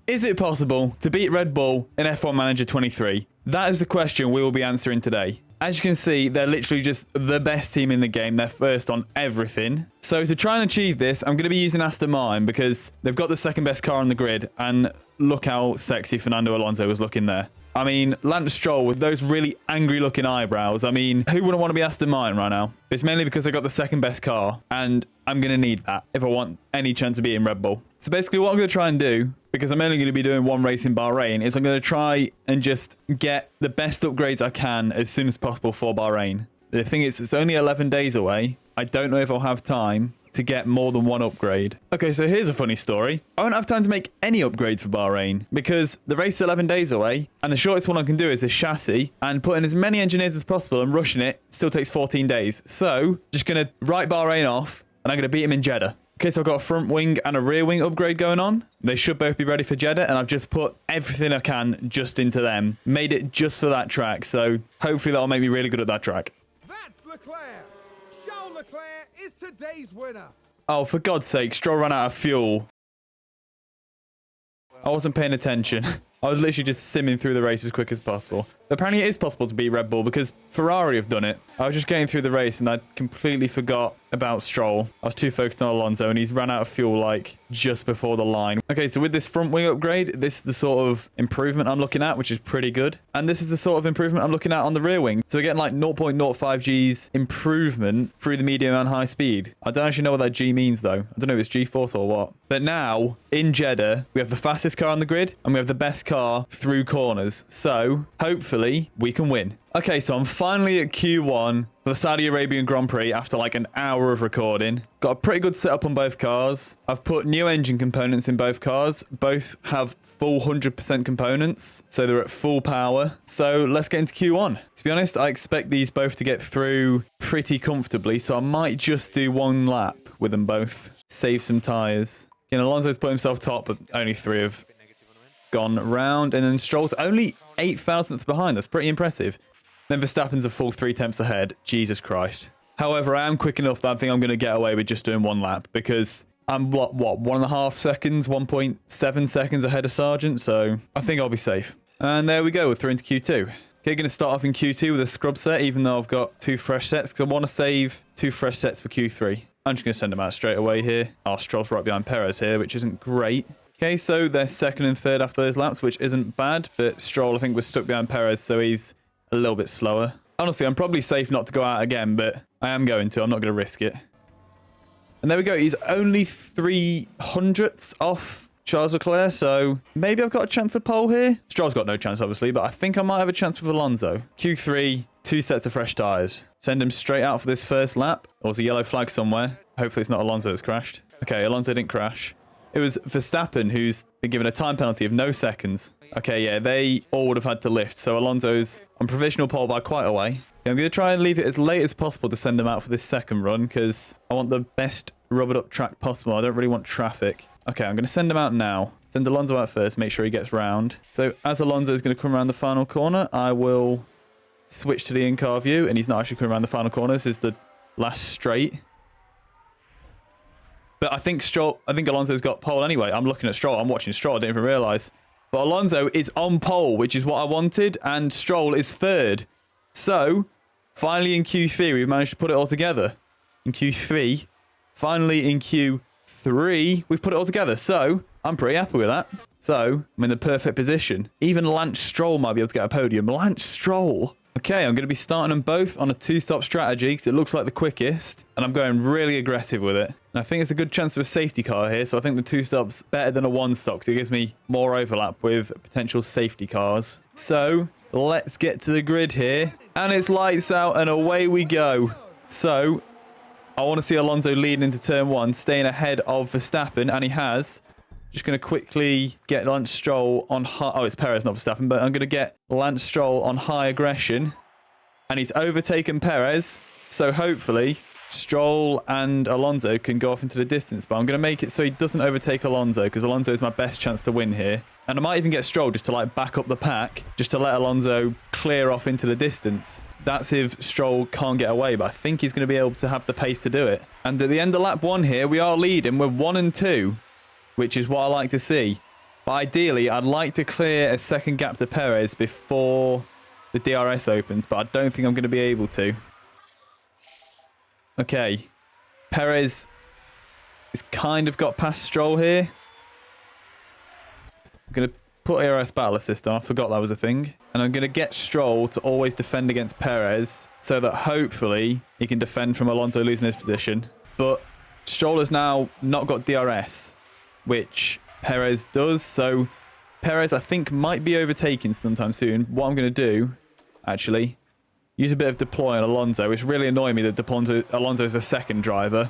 Is it possible to beat Red Bull in F1 Manager 23? That is the question we will be answering today. As you can see, they're literally just the best team in the game. They're first on everything. So to try and achieve this, I'm going to be using Aston Martin because they've got the second best car on the grid. And look how sexy Fernando Alonso was looking there. I mean, Lance Stroll with those really angry looking eyebrows. I mean, who wouldn't want to be Aston Martin right now? It's mainly because I got the second best car and I'm going to need that if I want any chance of beating Red Bull. So basically what I'm going to try and do, because I'm only going to be doing one race in Bahrain, is I'm going to try and just get the best upgrades I can as soon as possible for Bahrain. The thing is, it's only 11 days away. I don't know if I'll have time to get more than one upgrade. Okay, so here's a funny story. I won't have time to make any upgrades for Bahrain because the race is 11 days away and the shortest one I can do is a chassis, and putting as many engineers as possible and rushing it still takes 14 days. So just going to write Bahrain off and I'm going to beat him in Jeddah. Okay, so I've got a front wing and a rear wing upgrade going on. They should both be ready for Jeddah, and I've just put everything I can just into them. Made it just for that track, so hopefully that'll make me really good at that track. That's Leclerc. Charles Leclerc is today's winner. Oh, for God's sake, Stroll ran out of fuel. I wasn't paying attention. I was literally just simming through the race as quick as possible. But apparently it is possible to beat Red Bull because Ferrari have done it. I was just getting through the race and I completely forgot about Stroll. I was too focused on Alonso and he's ran out of fuel like just before the line. Okay, so with this front wing upgrade, this is the sort of improvement I'm looking at, which is pretty good. And this is the sort of improvement I'm looking at on the rear wing. So we're getting like 0.05 G's improvement through the medium and high speed. I don't actually know what that G means though. I don't know if it's G-force or what. But now in Jeddah, we have the fastest car on the grid and we have the best car through corners. So hopefully we can win. Okay, so I'm finally at Q1 for the Saudi Arabian Grand Prix after like an hour of recording. Got a pretty good setup on both cars. I've put new engine components in both cars. Both have full 100% components, so they're at full power. So let's get into Q1. To be honest, I expect these both to get through pretty comfortably, so I might just do one lap with them both. Save some tyres. Again, Alonso's put himself top, but only 3 have gone round, and then Stroll's only 8 thousandths behind. That's pretty impressive. Then Verstappen's a full 3 tenths ahead. Jesus Christ. However, I am quick enough that I think I'm going to get away with just doing one lap because I'm, what 1.5 seconds, 1.7 seconds ahead of Sargent, so I think I'll be safe. And there we go, we're through into Q2. Okay, going to start off in Q2 with a scrub set, even though I've got 2 fresh sets, because I want to save 2 fresh sets for Q3. I'm just going to send them out straight away here. Our Stroll's right behind Perez here, which isn't great. Okay, so they're 2nd and 3rd after those laps, which isn't bad, but Stroll, I think, was stuck behind Perez, so he's a little bit slower. Honestly, I'm probably safe not to go out again, but I am going to. I'm not going to risk it. And there we go. He's only 300ths off Charles Leclerc, so maybe I've got a chance of pole here. Stroll's got no chance, obviously, but I think I might have a chance with Alonso. Q3, 2 sets of fresh tyres. Send him straight out for this first lap. Or was a yellow flag somewhere? Hopefully it's not Alonso that's crashed. Okay, Alonso didn't crash. It was Verstappen who's been given a time penalty of no seconds. Okay, yeah, they all would have had to lift. So Alonso's on provisional pole by quite a way. I'm going to try and leave it as late as possible to send him out for this second run because I want the best rubbered up track possible. I don't really want traffic. Okay, I'm going to send him out now. Send Alonso out first, make sure he gets round. So as Alonso is going to come around the final corner, I will switch to the in-car view. And he's not actually coming around the final corner. This is the last straight. But I think Alonso's got pole anyway. I'm looking at Stroll. I'm watching Stroll. I didn't even realise. But Alonso is on pole, which is what I wanted. And Stroll is 3rd. So, finally in Q3, we've managed to put it all together. In Q3. Finally in Q3, we've put it all together. So, I'm pretty happy with that. So, I'm in the perfect position. Even Lance Stroll might be able to get a podium. Lance Stroll. Okay, I'm going to be starting them both on a 2-stop strategy because it looks like the quickest. And I'm going really aggressive with it. And I think it's a good chance of a safety car here. So I think the 2-stop's better than a 1-stop because it gives me more overlap with potential safety cars. So let's get to the grid here. And it's lights out and away we go. So I want to see Alonso leading into turn 1, staying ahead of Verstappen. And he has. Just going to quickly get Lance Stroll on high... Oh, it's Perez, not Verstappen. But I'm going to get Lance Stroll on high aggression. And he's overtaken Perez. So hopefully Stroll and Alonso can go off into the distance. But I'm going to make it so he doesn't overtake Alonso. Because Alonso is my best chance to win here. And I might even get Stroll just to like back up the pack. Just to let Alonso clear off into the distance. That's if Stroll can't get away. But I think he's going to be able to have the pace to do it. And at the end of lap 1 here, we are leading. We're 1 and 2. Which is what I like to see. But ideally, I'd like to clear a second gap to Perez before the DRS opens, but I don't think I'm going to be able to. Okay. Perez has kind of got past Stroll here. I'm going to put ARS Battle Assist on. I forgot that was a thing. And I'm going to get Stroll to always defend against Perez so that hopefully he can defend from Alonso losing his position. But Stroll has now not got DRS, which Perez does. So Perez, I think, might be overtaken sometime soon. What I'm going to do, actually, use a bit of deploy on Alonso. It's really annoying me that Alonso is the second driver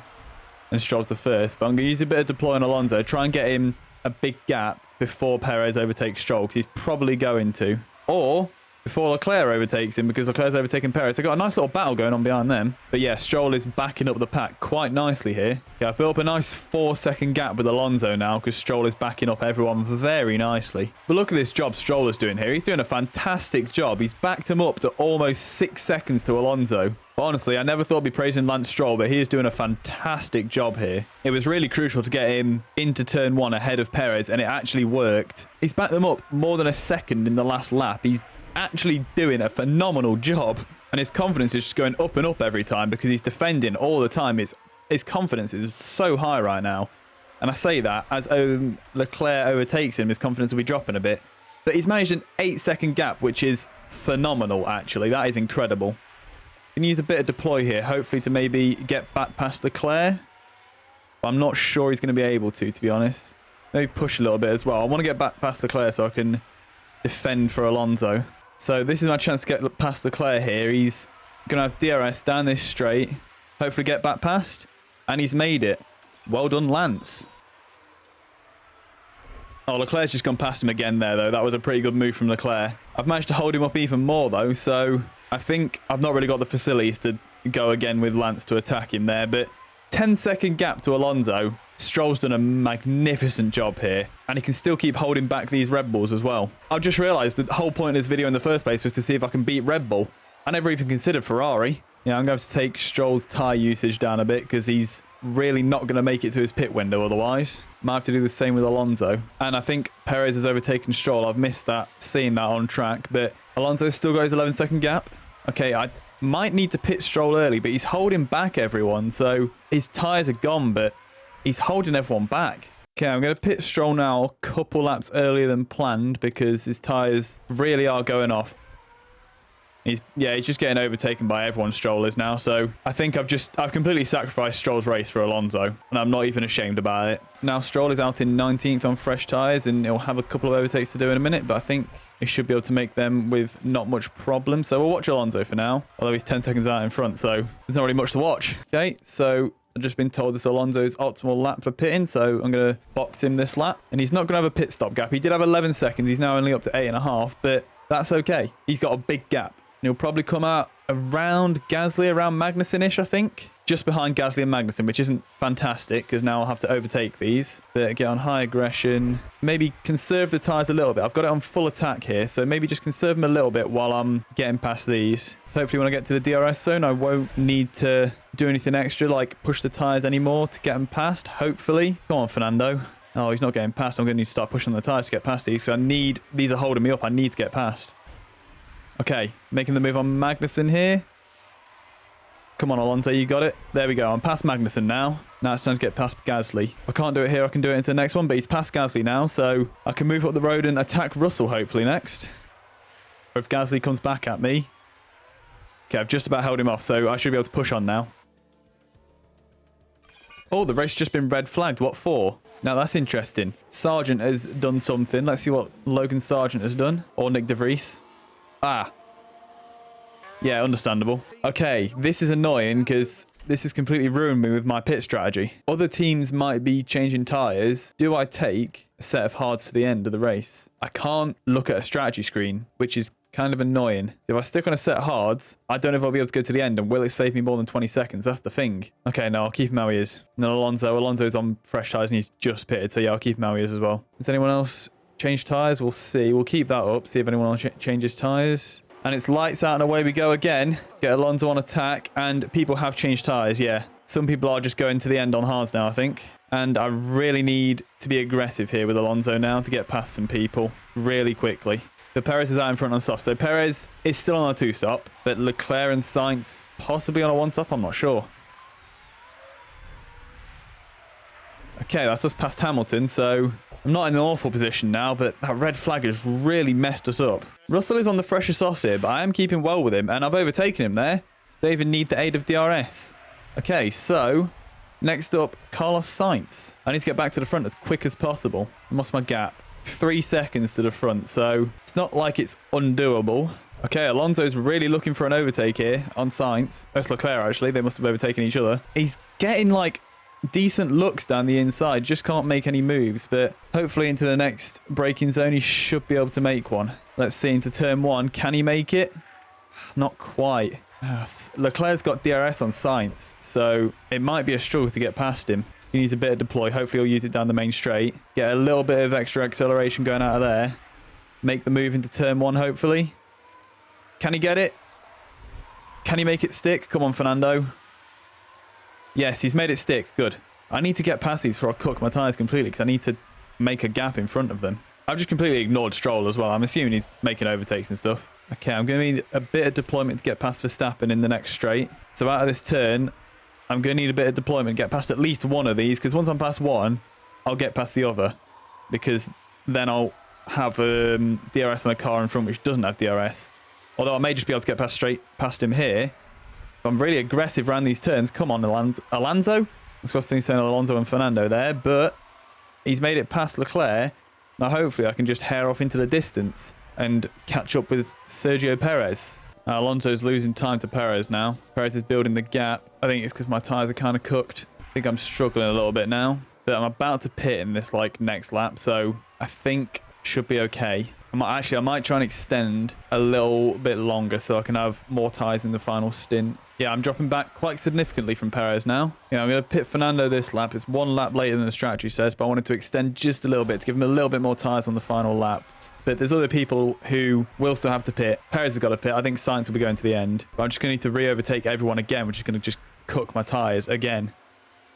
and Stroll's the first. But I'm going to use a bit of deploy on Alonso, try and get him a big gap before Perez overtakes Stroll, because he's probably going to. Or before Leclerc overtakes him, because Leclerc's overtaken Perez. They've got a nice little battle going on behind them. But yeah, Stroll is backing up the pack quite nicely here. Yeah, I've built up a nice 4-second gap with Alonso now, because Stroll is backing up everyone very nicely. But look at this job Stroll is doing here. He's doing a fantastic job. He's backed him up to almost 6 seconds to Alonso. But honestly, I never thought I'd be praising Lance Stroll, but he is doing a fantastic job here. It was really crucial to get him into turn 1 ahead of Perez, and it actually worked. He's backed them up more than a second in the last lap. He's actually doing a phenomenal job, and his confidence is just going up and up every time because he's defending all the time. His confidence is so high right now, and I say that as Leclerc overtakes him, his confidence will be dropping a bit. But he's managed an 8-second gap, which is phenomenal. Actually, that is incredible. Can use a bit of deploy here, hopefully to maybe get back past Leclerc. But I'm not sure he's going to be able to be honest. Maybe push a little bit as well. I want to get back past Leclerc so I can defend for Alonso. So this is my chance to get past Leclerc here. He's going to have DRS down this straight. Hopefully get back past. And he's made it. Well done, Lance. Oh, Leclerc's just gone past him again there, though. That was a pretty good move from Leclerc. I've managed to hold him up even more, though, so I think I've not really got the facilities to go again with Lance to attack him there, but 10-second gap to Alonso. Stroll's done a magnificent job here, and he can still keep holding back these Red Bulls as well. I've just realised that the whole point of this video in the first place was to see if I can beat Red Bull. I never even considered Ferrari. Yeah, I'm going to have to take Stroll's tyre usage down a bit because he's really not going to make it to his pit window otherwise. Might have to do the same with Alonso. And I think Perez has overtaken Stroll. I've missed that, seeing that on track, but Alonso's still got his 11-second gap. Okay, I might need to pit Stroll early, but he's holding back everyone, so his tyres are gone, but he's holding everyone back. Okay, I'm going to pit Stroll now a couple laps earlier than planned because his tyres really are going off. He's just getting overtaken by everyone, Stroll is now. So I think I've completely sacrificed Stroll's race for Alonso, and I'm not even ashamed about it. Now Stroll is out in 19th on fresh tyres, and he'll have a couple of overtakes to do in a minute, but I think he should be able to make them with not much problem. So we'll watch Alonso for now, although he's 10 seconds out in front, so there's not really much to watch. Okay, so I've just been told this Alonso's optimal lap for pitting, so I'm going to box him this lap, and he's not going to have a pit stop gap. He did have 11 seconds. He's now only up to 8.5, but that's okay. He's got a big gap. He'll probably come out around Gasly, around Magnussen-ish, I think. Just behind Gasly and Magnussen, which isn't fantastic because now I'll have to overtake these. But get on high aggression. Maybe conserve the tyres a little bit. I've got it on full attack here, so maybe just conserve them a little bit while I'm getting past these. So hopefully when I get to the DRS zone, I won't need to do anything extra, like push the tyres anymore to get them past, hopefully. Come on, Fernando. Oh, he's not getting past. I'm going to need to start pushing the tyres to get past these. So these are holding me up. I need to get past. Okay, making the move on Magnussen here. Come on, Alonso, you got it. There we go. I'm past Magnussen now. Now it's time to get past Gasly. If I can't do it here, I can do it into the next one, but he's past Gasly now, so I can move up the road and attack Russell, hopefully, next. Or if Gasly comes back at me. Okay, I've just about held him off, so I should be able to push on now. Oh, the race has just been red flagged. What for? Now, that's interesting. Sargent has done something. Let's see what Logan Sargent has done. Or Nick De Vries. Ah. Yeah, understandable. Okay, this is annoying because this has completely ruined me with my pit strategy. Other teams might be changing tyres. Do I take a set of hards to the end of the race? I can't look at a strategy screen, which is kind of annoying. If I stick on a set of hards, I don't know if I'll be able to go to the end, and will it save me more than 20 seconds? That's the thing. Okay, no, I'll keep him how he is. And then Alonso's on fresh tyres and he's just pitted, so yeah, I'll keep him how he is as well. Is anyone else change tyres? We'll see. We'll keep that up, see if anyone else changes tyres. And it's lights out and away we go again. Get Alonso on attack, and people have changed tyres, yeah. Some people are just going to the end on hards now, I think. And I really need to be aggressive here with Alonso now to get past some people really quickly. But Perez is out in front on soft. So Perez is still on a 2-stop, but Leclerc and Sainz possibly on a 1-stop. I'm not sure. Okay, that's us past Hamilton. So I'm not in an awful position now, but that red flag has really messed us up. Russell is on the fresher softs here, but I am keeping well with him, and I've overtaken him there. Don't even need the aid of DRS. Okay, so next up, Carlos Sainz. I need to get back to the front as quick as possible. What's my gap? 3 seconds to the front, so it's not like it's undoable. Okay, Alonso's really looking for an overtake here on Sainz. That's Leclerc, actually. They must have overtaken each other. He's getting, like, decent looks down the inside. Just can't make any moves, but hopefully into the next braking zone, he should be able to make one. Let's see, into turn 1. Can he make it? Not quite. Leclerc's got DRS on Sainz, so it might be a struggle to get past him. He needs a bit of deploy. Hopefully he'll use it down the main straight. Get a little bit of extra acceleration going out of there. Make the move into turn 1, hopefully. Can he get it? Can he make it stick? Come on, Fernando. Yes, he's made it stick. Good. I need to get past these before I cook my tyres completely because I need to make a gap in front of them. I've just completely ignored Stroll as well. I'm assuming he's making overtakes and stuff. Okay, I'm going to need a bit of deployment to get past Verstappen in the next straight. So out of this turn, I'm going to need a bit of deployment, get past at least one of these, because once I'm past one, I'll get past the other, because then I'll have DRS on a car in front which doesn't have DRS. Although I may just be able to get straight past him here. If I'm really aggressive around these turns. Come on, Alonso. That's what's saying Alonso and Fernando there, but he's made it past Leclerc. Now hopefully I can just hair off into the distance and catch up with Sergio Perez. Alonso's losing time to Perez now. Perez is building the gap. I think it's because my tyres are kind of cooked. I think I'm struggling a little bit now. But I'm about to pit in this next lap, so I think should be okay. I might try and extend a little bit longer so I can have more tyres in the final stint. Yeah, I'm dropping back quite significantly from Perez now. Yeah, I'm going to pit Fernando this lap. It's 1 lap later than the strategy says, but I wanted to extend just a little bit to give him a little bit more tyres on the final laps. But there's other people who will still have to pit. Perez has got to pit. I think Sainz will be going to the end. But I'm just going to need to re-overtake everyone again, which is going to just cook my tyres again.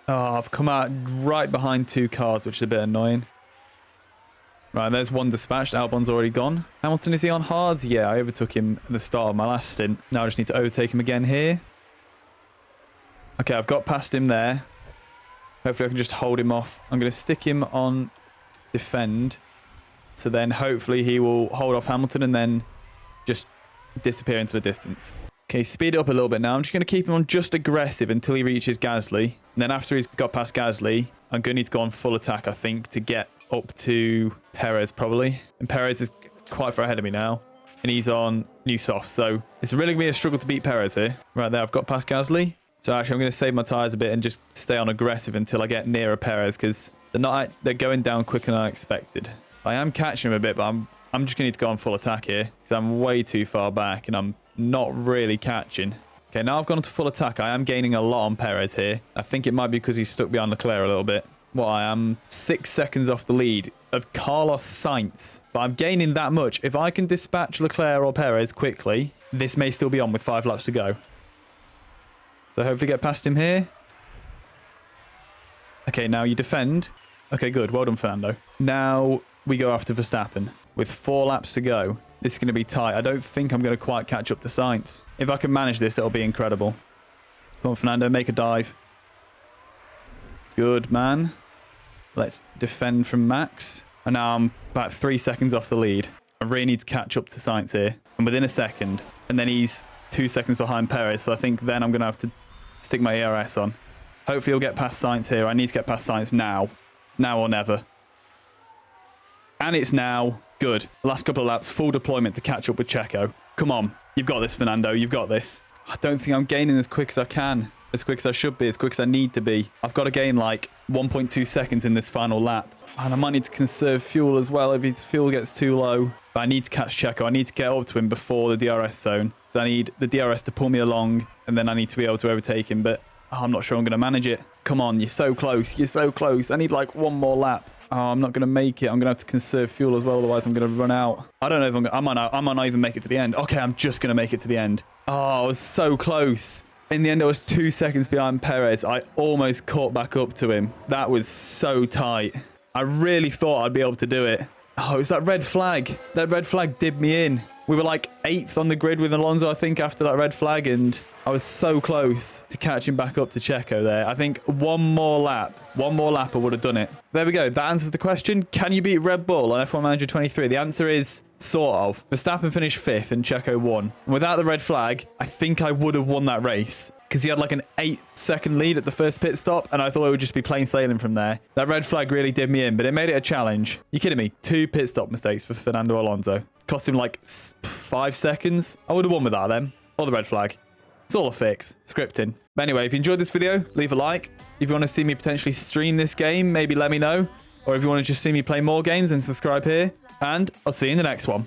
Oh, I've come out right behind 2 cars, which is a bit annoying. Right, there's one dispatched. Albon's already gone. Hamilton, is he on hards? Yeah, I overtook him at the start of my last stint. Now I just need to overtake him again here. Okay, I've got past him there. Hopefully I can just hold him off. I'm going to stick him on defend. So then hopefully he will hold off Hamilton and then just disappear into the distance. Okay, speed it up a little bit now. I'm just going to keep him on just aggressive until he reaches Gasly. And then after he's got past Gasly, I'm going to need to go on full attack, I think, to get up to Perez probably. And Perez is quite far ahead of me now. And he's on new soft. So it's really going to be a struggle to beat Perez here. Right there, I've got past Gasly. So actually I'm going to save my tyres a bit and just stay on aggressive until I get nearer Perez because they're going down quicker than I expected. I am catching him a bit, but I'm just going to need to go on full attack here because I'm way too far back and I'm not really catching. Okay, now I've gone to full attack. I am gaining a lot on Perez here. I think it might be because he's stuck behind Leclerc a little bit. Well, I am 6 seconds off the lead of Carlos Sainz, but I'm gaining that much. If I can dispatch Leclerc or Perez quickly, this may still be on with 5 laps to go. So hopefully get past him here. Okay, now you defend. Okay, good. Well done, Fernando. Now we go after Verstappen with 4 laps to go. This is going to be tight. I don't think I'm going to quite catch up to Sainz. If I can manage this, it'll be incredible. Come on, Fernando. Make a dive. Good, man. Let's defend from Max. And now I'm about 3 seconds off the lead. I really need to catch up to Sainz here. And within a second. And then he's 2 seconds behind Perez. So I think then I'm going to have to stick my ERS on. Hopefully he'll get past Sainz here. I need to get past Sainz now. It's now or never. And it's now. Good. Last couple of laps, full deployment to catch up with Checo. Come on. You've got this, Fernando. You've got this. I don't think I'm gaining as quick as I can. As quick as I should be. As quick as I need to be. I've got to gain like 1.2 seconds in this final lap. And I might need to conserve fuel as well if his fuel gets too low. But I need to catch Checo. I need to get up to him before the DRS zone. So I need the DRS to pull me along. And then I need to be able to overtake him. But I'm not sure I'm going to manage it. Come on. You're so close. You're so close. I need like one more lap. Oh, I'm not going to make it. I'm going to have to conserve fuel as well. Otherwise, I'm going to run out. I don't know if I might not even make it to the end. Okay, I'm just going to make it to the end. Oh, I was so close. In the end, I was 2 seconds behind Perez. I almost caught back up to him. That was so tight. I really thought I'd be able to do it. Oh, it was that red flag. That red flag did me in. We were like 8th on the grid with Alonso, I think, after that red flag, and I was so close to catching back up to Checo there. I think one more lap I would have done it. There we go. That answers the question. Can you beat Red Bull on F1 Manager 23? The answer is sort of. Verstappen finished 5th and Checo won. And without the red flag, I think I would have won that race because he had like an 8-second lead at the first pit stop, and I thought it would just be plain sailing from there. That red flag really did me in, but it made it a challenge. You kidding me? 2 pit stop mistakes for Fernando Alonso. Cost him like 5 seconds. I would have won without them. Or the red flag. It's all a fix. Scripting. But anyway, if you enjoyed this video, leave a like. If you want to see me potentially stream this game, maybe let me know. Or if you want to just see me play more games, then subscribe here. And I'll see you in the next one.